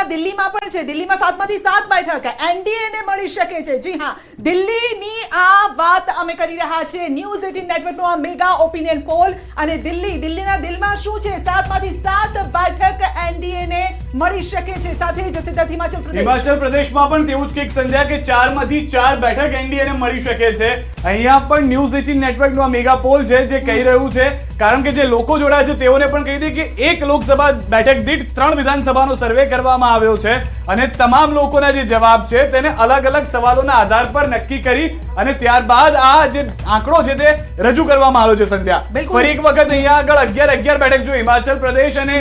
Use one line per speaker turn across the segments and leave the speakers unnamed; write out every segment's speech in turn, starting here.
અહીંયા દિલ્હીમાં પણ છે, દિલ્હીમાં 7માંથી 7 બેઠક એનડીએ ને મળી શકે છે। જી હા, દિલ્હીની આ વાત અમે કરી રહ્યા છે, ન્યૂઝ 18 નેટવર્કનો આ મેગા ઓપિનિયન પોલ। અને દિલ્હીના દિલમાં શું છે, 7માંથી 7 બેઠક એનડીએ ને મળી શકે છે। સાથે જ સિદ્ધાર્થ
હિમાચલ પ્રદેશમાં પણ તેવું જ કંઈક સંધ્યા કે 4માંથી 4 બેઠક એનડીએ ને મળી શકે છે। અહીંયા પણ ન્યૂઝ 18 નેટવર્કનો આ મેગા પોલ છે જે કહી રહ્યું છે, કારણ કે જે લોકો જોડાયા છે તેઓને પણ કહી દે કે એક લોકસભા બેઠક દીઠ 3 વિધાનસભાનો સર્વે કરવામાં આવ્યો છે અને તમામ લોકોના જે જવાબ છે તેને અલગ અલગ સવાલોના આધાર પર નક્કી કરી અને ત્યારબાદ આ જે આંકડો છે તે રજૂ કરવામાં આવ્યો છે। સંધ્યા, ફરી એક વખત અહીંયા આગળ 11 બેઠક જો હિમાચલ પ્રદેશ અને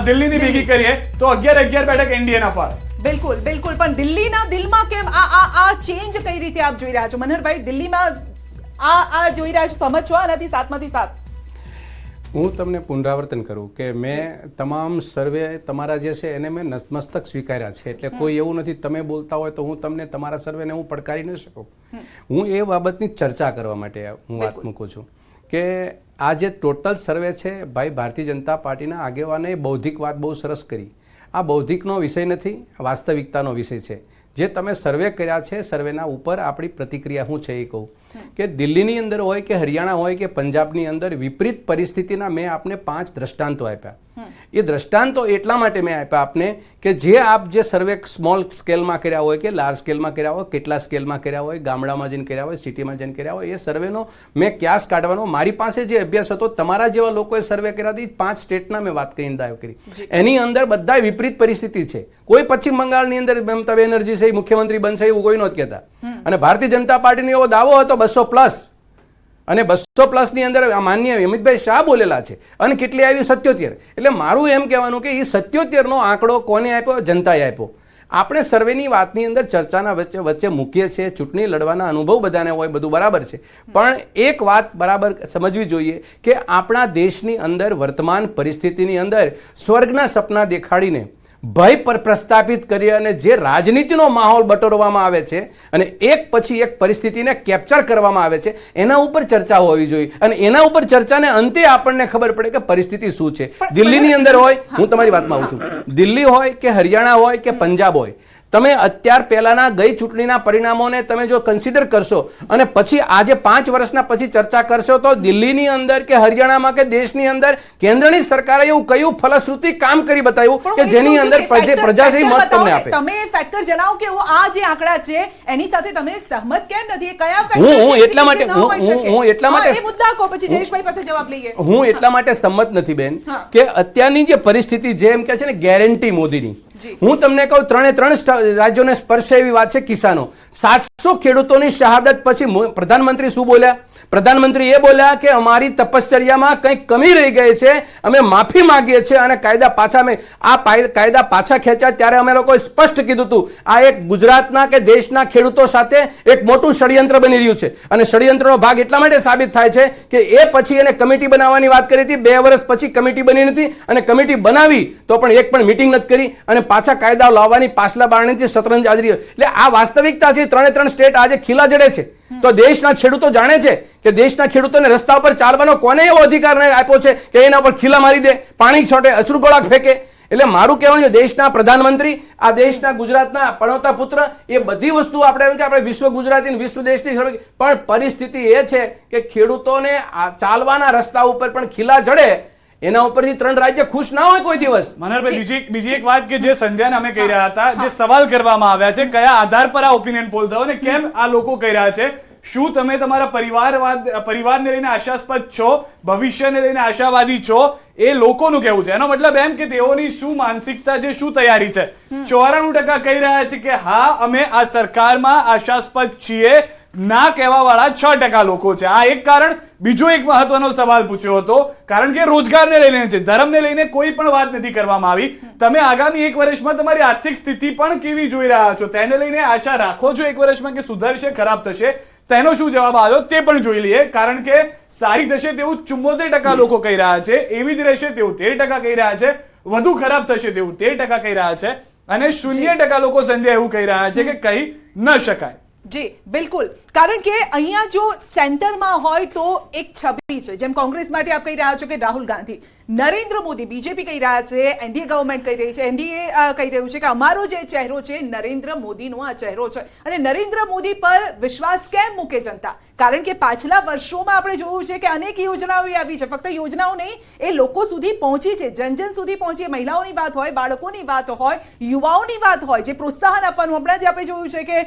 દિલ્હીની ભેગી કરીએ તો 11 બેઠક એનડીએ ના ફાળે।
બિલકુલ બિલકુલ, પણ દિલ્હીના દિલમાં કેમ આ ચેન્જ કઈ રીતે આપ જોઈ રહ્યા છો મનહરભાઈ? દિલ્હીમાં આ જોઈ રહ્યા છો, સમજ છો આનાથી 7માંથી 7?
હું તમને પુનરાવર્તન કરું કે મેં તમામ સર્વે તમારા જે છે એને મેં નતમસ્તક સ્વીકાર્યા છે, એટલે કોઈ એવું નથી તમે બોલતા હોય તો હું તમને તમારા સર્વેને હું પડકારી ન શકું। હું એ બાબતની ચર્ચા કરવા માટે હું વાત મૂકું છું કે આ જે ટોટલ સર્વે છે, ભાઈ ભારતીય જનતા પાર્ટીના આગેવાને બૌદ્ધિક વાત બહુ સરસ કરી। આ બૌદ્ધિકનો વિષય નથી, વાસ્તવિકતાનો વિષય છે। જે તમે સર્વે કર્યા છે, સર્વેના ઉપર આપણી પ્રતિક્રિયા શું છે એ કહું કે દિલ્હીની અંદર હોય કે હરિયાણા હોય કે પંજાબની અંદર વિપરીત પરિસ્થિતિના મેં આપને 5 દ્રષ્ટાંતો આપ્યા। એ દ્રષ્ટાંતો એટલા માટે મેં આપ્યા આપને કે જે આપ જે સર્વે સ્મોલ સ્કેલમાં કર્યા હોય કે લાર્જ સ્કેલમાં કર્યા હોય, કેટલા સ્કેલમાં કર્યા હોય, ગામડામાં જઈને કર્યા હોય, સિટીમાં જઈને કર્યા હોય, એ સર્વેનો મેં ક્યાસ કાઢવાનો મારી પાસે જે અભ્યાસ હતો, તમારા જેવા લોકોએ સર્વે કર્યા હતી 5 સ્ટેટના મેં વાત કરીને દાવ કરી। એની અંદર બધા વિપરીત પરિસ્થિતિ છે। કોઈ પશ્ચિમ બંગાળની અંદર મમતા બેનર્જી છે મુખ્યમંત્રી બનશે એવું કોઈ નહોતું કહેતા, અને ભારતીય જનતા પાર્ટીનો એવો દાવો હતો 200+, અને 200+ ની અંદર માનનીય અમિતભાઈ શાહ બોલેલા છે, અને કેટલી આવી 77। એટલે મારું એમ કહેવાનું કે એ 77 નો આંકડો કોને આપ્યો? જનતાએ આપ્યો। આપણે સર્વેની વાતની અંદર ચર્ચાના વચ્ચે મૂકીએ છીએ, ચૂંટણી લડવાના અનુભવ બધાને હોય, બધું બરાબર છે, પણ એક વાત બરાબર સમજવી જોઈએ કે આપણા દેશની અંદર વર્તમાન પરિસ્થિતિની અંદર સ્વર્ગના સપના દેખાડીને ભય પર પ્રસ્થાપિત કરી અને જે રાજનીતિનો માહોલ બટોરવામાં આવે છે અને એક પછી એક પરિસ્થિતિને કેપ્ચર કરવામાં આવે છે, એના ઉપર ચર્ચા હોવી જોઈએ, અને એના ઉપર ચર્ચાને અંતે આપણને ખબર પડે કે પરિસ્થિતિ શું છે। દિલ્હીની અંદર હોય, હું તમારી વાતમાં આવું છું, દિલ્હી હોય કે હરિયાણા હોય કે પંજાબ હોય, તમે અત્યાર પહેલાના ગઈ ચૂંટણીના પરિણામોને તમે જો કન્સિડર કરશો અને પછી આજે 5 વર્ષના પછી ચર્ચા કરશો તો દિલ્હીની અંદર કે હરિયાણામાં કે દેશની અંદર કેન્દ્રની સરકારે એવું કયું ફલશ્રુતિ કામ કરી બતાવ્યું કે જેની અંદર પ્રજાશી મત તમને આપે?
તમે ફેક્ટર જણાવો કે આ જે આંકડા છે એની સાથે તમે સહમત કેમ નથી? એ કયા ફેક્ટર?
હું એટલા માટે
એ મુદ્દા કો, પછી જયેશભાઈ પાસે જવાબ લઈએ।
હું એટલા માટે સંમત નથી બેન કે અત્યારની જે પરિસ્થિતિ જેમ કે છે ને ગેરંટી મોદીની, હું તમને કહું 3 રાજ્યોને સ્પર્શે એવી વાત છે। કિસાનો 700 ખેડૂતોની શહાદત પછી પ્રધાનમંત્રી શું બોલ્યા? પ્રધાનમંત્રી એ બોલ્યા કે અમારી તપશ્ચર્યામાં કંઈક કમી રહી ગઈ છે, અમે માફી માંગીએ છીએ અને કાયદા પાછા ખેંચ્યા ત્યારે અમે લોકોએ સ્પષ્ટ કીધું હતું આ એક ગુજરાતના કે દેશના ખેડૂતો સાથે એક મોટું ષડયંત્ર બની રહ્યું છે, અને ષડયંત્રનો ભાગ એટલા માટે સાબિત થાય છે કે એ પછી એને કમિટી બનાવવાની વાત કરી હતી, 2 વર્ષ પછી કમિટી બની નથી, અને કમિટી બનાવી તો પણ એક પણ મિટિંગ નથી કરી, અને પાછા કાયદા લાવવાની પાછલા બારણેથી શતરંજ હાજરી। એટલે આ વાસ્તવિકતા છે। 3 સ્ટેટ આજે ખીલા જડે છે, તો દેશના ખેડૂતો જાણે છે કે દેશના ખેડૂતોને રસ્તા ઉપર ચાલવાનો કોને એવો અધિકાર આપ્યો છે કે એના પર ખીલા મારી દે, પાણી છોટે, અશ્રુગોળા ફેંકે? એટલે મારું કહેવાનું છે દેશના પ્રધાનમંત્રી, આ દેશના ગુજરાતના પણવતા પુત્ર, એ બધી વસ્તુ આપણે વિશ્વ ગુજરાતી વિશ્વ દેશની, પણ પરિસ્થિતિ એ છે કે ખેડૂતોને ચાલવાના રસ્તા ઉપર પણ ખીલા જડે, એના ઉપરથી 3 રાજ્ય ખુશ ના હોય કોઈ દિવસ।
મનહરભાઈ, બીજી એક વાત કે જે સંધ્યાને અમે કહી રહ્યા હતા, જે સવાલ કરવામાં આવ્યા છે, કયા આધાર પર આ ઓપિનિયન પોલ થયો અને કેમ આ લોકો કહી રહ્યા છે, શું તમે તમારા પરિવારને લઈને આશાસ્પદ છો, ભવિષ્યને લઈને આશાવાદી છો? એ લોકોનું કહેવું છે। એનો મતલબ એમ કે તેઓની શું માનસિકતા છે, શું તૈયારી છે? 94% કહી રહ્યા છે કે હા અમે આ સરકારમાં આશાસ્પદ છીએ, ના કહેવા વાળા 6% લોકો છે। આ એક કારણ। બીજો એક મહત્વનો સવાલ પૂછ્યો હતો, કારણ કે રોજગારને લઈને છે, ધર્મને લઈને કોઈ પણ વાત નથી કરવામાં આવી। તમે આગામી 1 વર્ષમાં તમારી આર્થિક સ્થિતિ પણ કેવી જોઈ રહ્યા છો? તેને લઈને આશા રાખો છો 1 વર્ષમાં કે સુધરશે, ખરાબ થશે? તેનો શું જવાબ આવ્યો તે પણ જોઈ લઈએ, કારણ કે સારી થશે તેવું 74% લોકો કહી રહ્યા છે, એવી જ રહેશે તેવું 13% કહી રહ્યા છે, વધુ ખરાબ થશે તેવું 13% કહી રહ્યા છે, અને 0% લોકો સંધ્યા એવું કહી રહ્યા છે કે કહી ન શકાય।
જી બિલકુલ, કારણ કે અહીંયા જો સેન્ટરમાં હોય તો એક છબી છે, જેમ કોંગ્રેસ માટે આપ કહી રહ્યા છો કે રાહુલ ગાંધી, નરેન્દ્ર મોદી બીજેપી કહી રહ્યા છે, એનડીએ ગવર્મેન્ટ કહી રહી છે, એનડીએ કહી રહ્યું છે કે અમારો જે ચહેરો છે નરેન્દ્ર મોદીનો આ ચહેરો છે અને નરેન્દ્ર મોદી પર વિશ્વાસ કેમ મૂકે જનતા? કારણ કે પાછલા વર્ષોમાં આપણે જોયું છે કે અનેક યોજનાઓ આવી છે, ફક્ત યોજનાઓ નહીં, એ લોકો સુધી પહોંચી છે, જન સુધી પહોંચી. મહિલાઓની વાત હોય, બાળકોની વાત હોય, યુવાઓની વાત હોય, જે પ્રોત્સાહન આપવાનું હમણાં જે આપણે જોયું છે કે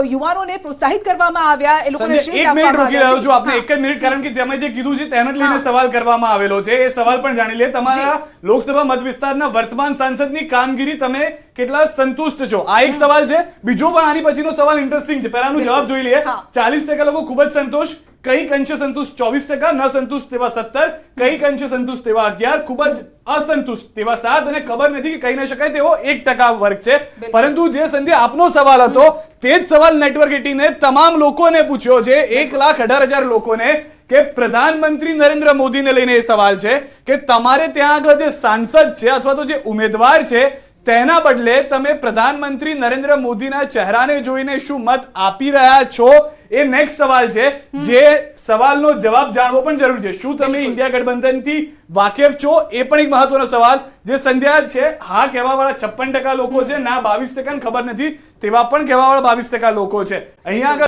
યુવાનોને પ્રોત્સાહિત કરવામાં આવ્યા, એ લોકોને
સંજય, એક મિનિટ રોકી રહ્યો છું આપને, એક જ મિનિટ, કારણ કે તમે જે કીધું છે તેને જ લઈને સવાલ કરવામાં આવેલો છે. એ સવાલ પણ જાણી લે. તમારા લોકસભા મત વિસ્તારના વર્તમાન સાંસદની કામગીરી તમે કેટલા સંતુષ્ટ છો? આ એક સવાલ છે. બીજો પણ આની પછીનો સવાલ ઇન્ટરેસ્ટિંગ છે, પહેલાનો જવાબ જોઈ લઈએ. 40% લોકો ખૂબ જ સંતોષ, કઈક અંશે સંતુષ્ટ 24%, ન સંતુષ્ટ તેવા 17%, કઈક અંશે સંતુષ્ટ તેવા 11%, ખૂબ જ અસંતુષ્ટ તેવા 7%, અને ખબર નથી કે કહી ન શકાય તેવો 1% વર્ગ છે. પરંતુ જે સંધ્યા આપનો સવાલ હતો તે જ સવાલ નેટવર્ક 18 ને તમામ લોકોને પૂછ્યો છે, 1,18,000 લોકોને, કે પ્રધાનમંત્રી નરેન્દ્ર મોદીને લઈને એ સવાલ છે કે તમારે ત્યાં આગળ જે સાંસદ છે અથવા તો જે ઉમેદવાર છે તેના બદલે તમે પ્રધાનમંત્રી નરેન્દ્ર મોદીના ચહેરાને જોઈને શું મત આપી રહ્યા છો? એ નેક્સ્ટ સવાલ છે. જે સવાલનો જવાબ જાણવો પણ જરૂરી છે. શું તમે ઇન્ડિયા ગઠબંધનથી વાકેફ છો? એ પણ એક મહત્વનો સવાલ. જે સંધ્યા છે, હા કહેવાવાળા 56% લોકો છે, ના 22% ખબર નથી તેવા પણ કહેવાવાળા 22% લોકો છે. અહીંયા આગળ